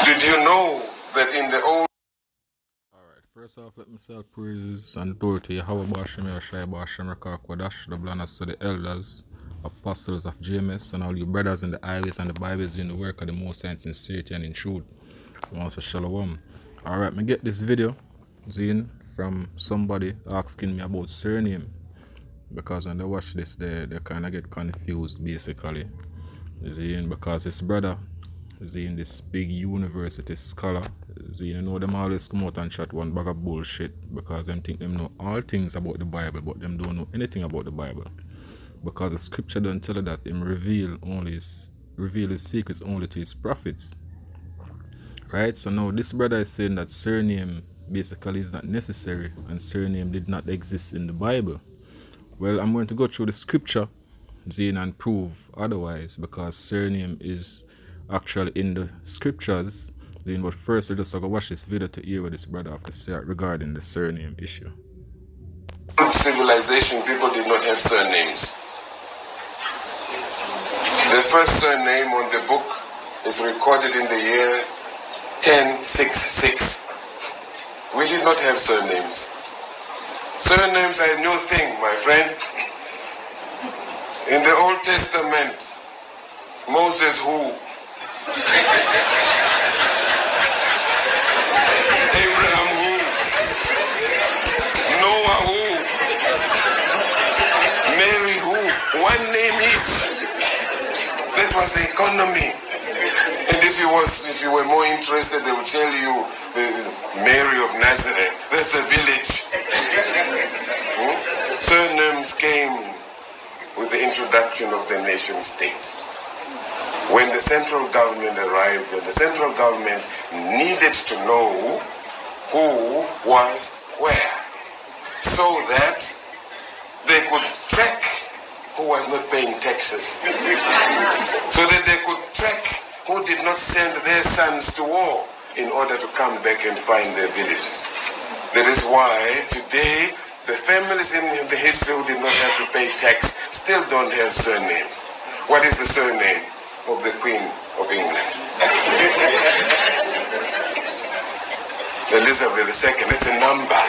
Did you know that in the old... Alright, first off, let me say praises and glory to Yahweh Bashem Yashai Bashem Rakak Wadash, the blindness to the elders, apostles of JMS, and all you brothers in the highways and the byways doing the work of the Most High in sincerity and in truth. I want to shalom. Alright, me get this video from somebody asking me about surname, because when they watch this, they kind of get confused basically. Because his brother is in this big university scholar. You know, them always come out and chat one bag of bullshit because them think them know all things about the Bible, but them don't know anything about the Bible. Because the scripture don't tell you that him reveal his secrets only to his prophets. Right? So now this brother is saying that surname basically is not necessary and surname did not exist in the Bible. Well, I'm going to go through the scripture and prove otherwise, because surname is actually in the scriptures. But first, we just have to watch this video to hear what this brother have to say regarding the surname issue. Civilization, people did not have surnames. The first surname on the book is recorded in the year 1066. We did not have surnames. Surnames are a new thing, my friend. In the Old Testament, Moses who? Abraham who? Noah who? Mary who? One name each. That was the economy. And if you were more interested, they would tell you Mary of Nazareth. That's a village. Surnames came with the introduction of the nation state. When the central government arrived, and the central government needed to know who was where, so that they could track who was not paying taxes, so that they could track who did not send their sons to war in order to come back and find their villages. That is why today the families in the history who did not have to pay tax still don't have surnames. What is the surname of the Queen of England? Elizabeth II, it's a number.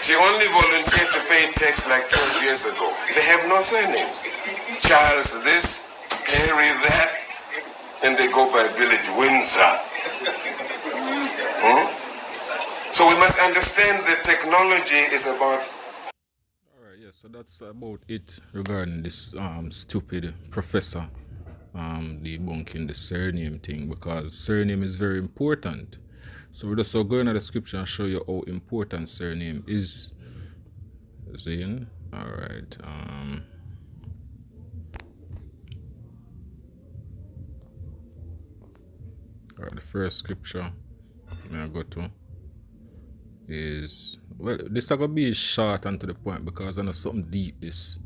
She only volunteered to pay tax like 12 years ago. They have no surnames. Charles this, Harry that, and they go by village Windsor. So we must understand that technology is about... Alright, yeah, so that's about it regarding this stupid professor debunking the surname thing, because surname is very important. So we're just go into the scripture and show you how important surname is. Alright. Alright, the first scripture I'm gonna go to is, well, this is gonna be short and to the point, because I know something deep this.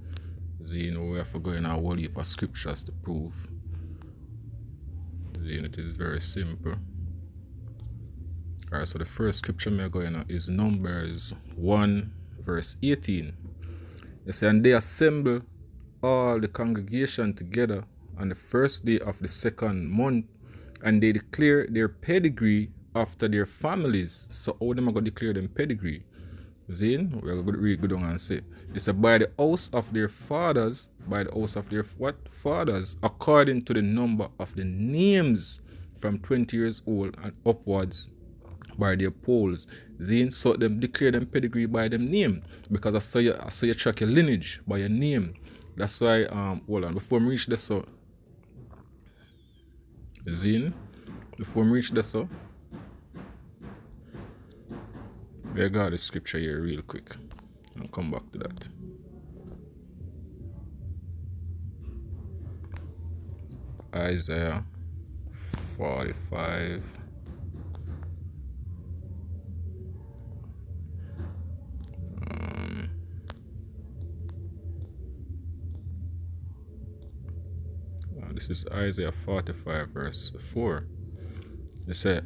We have to go in a whole heap of scriptures to prove. It is very simple. Alright, so the first scripture I'm going to is Numbers 1 verse 18. It says, and they assemble all the congregation together on the first day of the second month, and they declare their pedigree after their families. So how them are going to declare them pedigree? We're going to read good on and say, it said, by the house of their fathers, by the house of their fathers, according to the number of the names from 20 years old and upwards, by their polls. So them declare them pedigree by them name, because I saw you track your lineage by your name. That's why hold on, before we reach this, so before we reach this, so we got the scripture here real quick. I'll come back to that. Isaiah 45. This is Isaiah 45 verse 4. It said,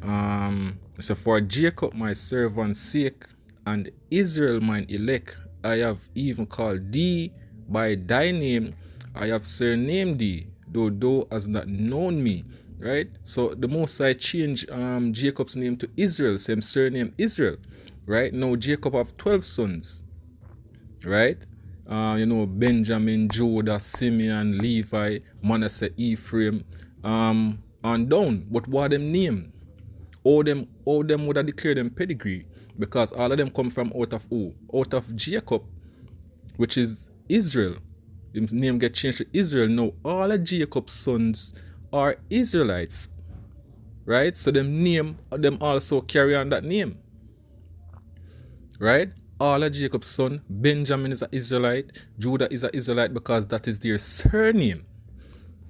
for Jacob my servant's sake, and Israel mine elect, I have even called thee by thy name, I have surnamed thee, though thou hast not known me. Right? So the Most High changed Jacob's name to Israel, same surname Israel. Right? Now Jacob have 12 sons. Right? Benjamin, Judah, Simeon, Levi, Manasseh, Ephraim, and down. But what them name? All them would have declared them pedigree, because all of them come from out of who? Out of Jacob, which is Israel. His name get changed to Israel. Now all of Jacob's sons are Israelites. Right? So them also carry on that name. Right? All of Jacob's son, Benjamin is an Israelite, Judah is an Israelite, because that is their surname.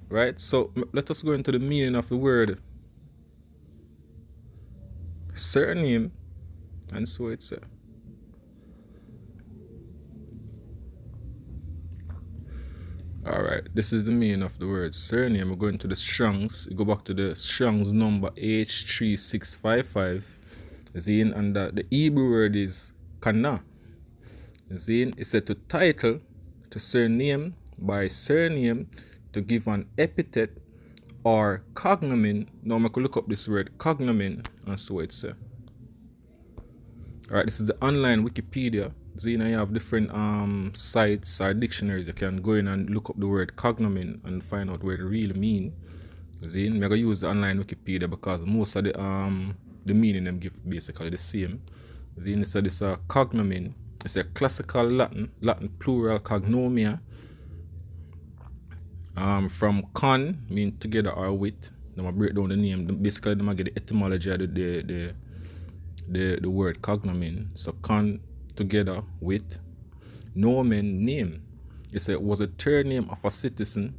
Right? So let us go into the meaning of the word surname, and so it's alright, this is the meaning of the word surname. We're going to the Strong's. You go back to the Strong's number H3655. And the Hebrew word is kana. It said to title, to surname, by surname, to give an epithet or cognomen. Now I could look up this word cognomen, and so it's alright, this is the online Wikipedia. You have different sites or dictionaries. You can go in and look up the word cognomen and find out what it really means. I'm gonna use the online Wikipedia because most of the meaning them give basically the same. So this cognomen. It's a classical Latin plural cognomia. From con, mean together or with. Then I break down the name. Basically, I get the etymology of the word cognomen. So con, together with. Nomen, name. It was a third name of a citizen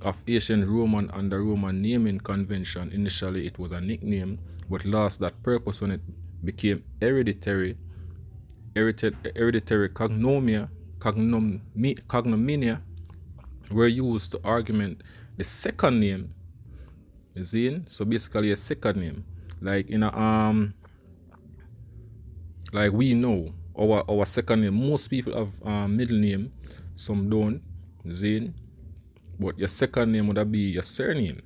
of ancient Roman under Roman naming convention. Initially, it was a nickname, but lost that purpose when it became hereditary cognomia were used to augment the second name. You see? So basically a second name. Like in like we know our second name. Most people have middle name, some don't. You see? But your second name would be your surname.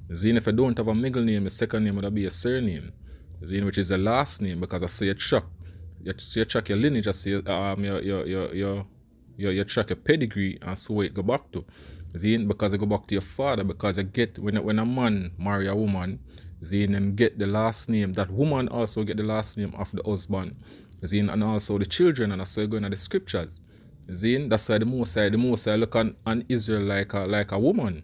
You see? If you don't have a middle name, your second name would be your surname. Which is the last name, because I say you track your lineage, I say you track your pedigree, and so it go back to. Because it go back to your father, because you get when a man marry a woman, them get the last name. That woman also get the last name of the husband. And also the children, and so you go into the scriptures. That's why the Most High look on Israel like a woman.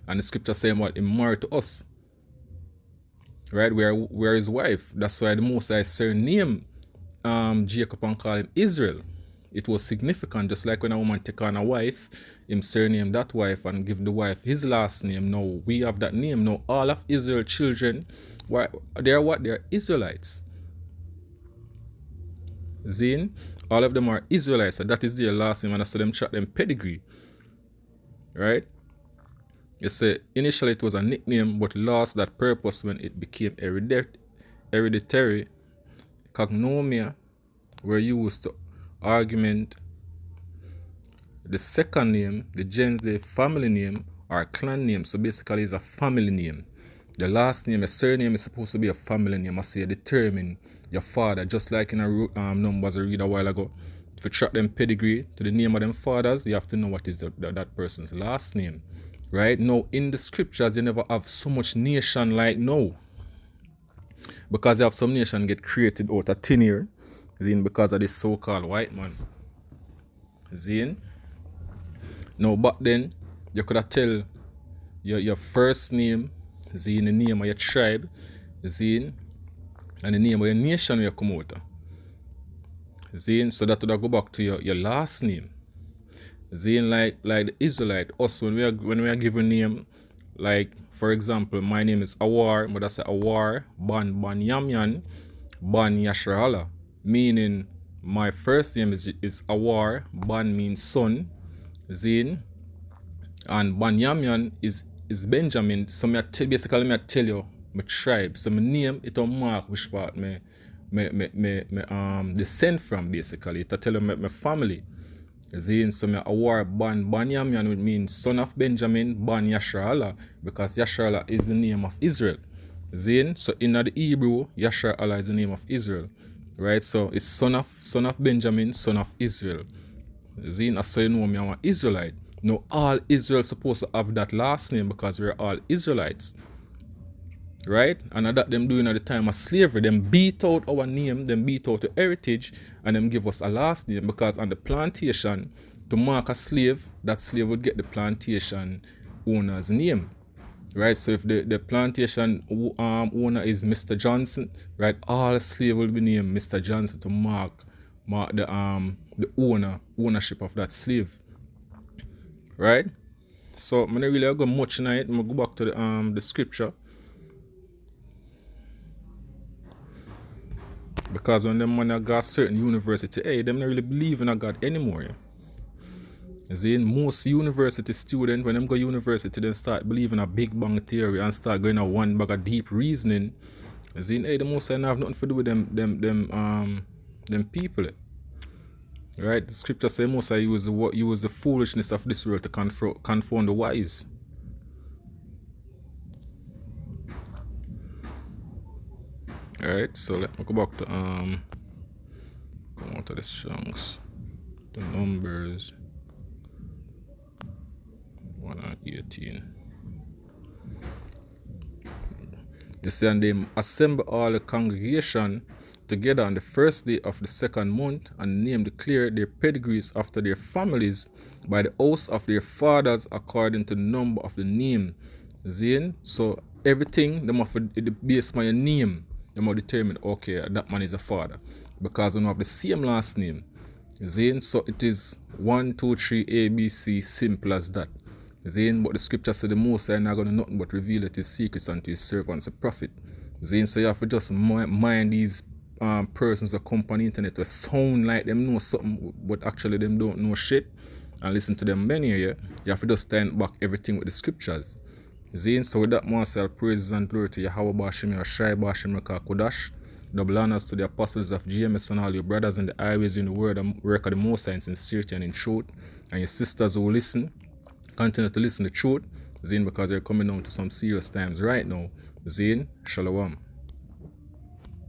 And the scripture saying what? He married to us. Right, where his wife. That's why the Most High surname Jacob and call him Israel. It was significant, just like when a woman take on a wife, him surname that wife and give the wife his last name. Now we have that name. Now all of Israel's children, they're what? They're Israelites. All of them are Israelites, and that is their last name, and so them track them pedigree. Right? You say initially it was a nickname, but lost that purpose when it became hereditary cognomia were used to augment the second name, the gens, the family name or clan name. So basically it's a family name. The last name, a surname, is supposed to be a family name. I say determine your father, just like in a numbers I read a while ago. If you track them pedigree to the name of them fathers, you have to know what is that person's last name. Right? Now, in the scriptures, you never have so much nation like now. Because you have some nation get created out of thin air. Because of this so-called white man. Now, back then, you could have tell your first name, the name of your tribe, and the name of your nation where you come out of. So that would go back to your last name. Like the Israelite, us when we are given name, like for example, my name is Awar, but I say Awar Ban Yamyan Ban Yashrahala, meaning my first name is Awar. Ban means son, and Ban Yamyan is Benjamin. So basically I tell you my tribe. So my name it will mark which part me descend from, basically. It will tell you my family. Zin, so me award Ban Banyamin would mean son of Benjamin, Ban Yasharallah, because Yasharallah is the name of Israel. Zin, so in the Hebrew, Yasharallah is the name of Israel. Right? So it's son of Benjamin, son of Israel. Zin, so you know me, I'm an Israelite. Now all Israel supposed to have that last name because we're all Israelites. Right? And that them doing at the time of slavery, them beat out our name, them beat out the heritage, and them give us a last name, because on the plantation, to mark a slave, that slave would get the plantation owner's name. Right? So if the plantation owner is Mr. Johnson, right, all slave will be named Mr. Johnson to mark the ownership of that slave. Right? So I'm not really go much in it. I'm gonna go back to the scripture. Because when them man got certain university, hey, them not really believe in a God anymore. You see, most university students, when them go university, they start believing a Big Bang theory and start going a one bag of deep reasoning. You see, hey, the most I have nothing to do with them people. Right? The scripture says most I use the foolishness of this world to confound the wise. Alright, so let me go back to come out of the chunks. The numbers 1 and 18. You see, and they assemble all the congregation together on the first day of the second month, and name declare their pedigrees after their families by the house of their fathers according to the number of the name. See? So everything them have based on your name. Them will determine, okay, that man is a father, because they have the same last name. You see? So it is 1, 2, 3, A, B, C, simple as that. You see? But the scripture said the Most High not going to nothing but reveal it his secrets unto his servants, a prophet. You see? So you have to just mind these persons that come on the internet that sound like them know something, but actually them don't know shit, and listen to them many here. You have to just stand back everything with the scriptures. Zin, so with that, myself, praises and glory to Yahweh Bashim, Yashai Bashim, Kodash. Double honors to the apostles of GMS and all your brothers in the highways in the word and work of the Most High in sincerity and in truth. And your sisters who listen, continue to listen to truth. Zin, because they're coming down to some serious times right now. Zin, Shalom.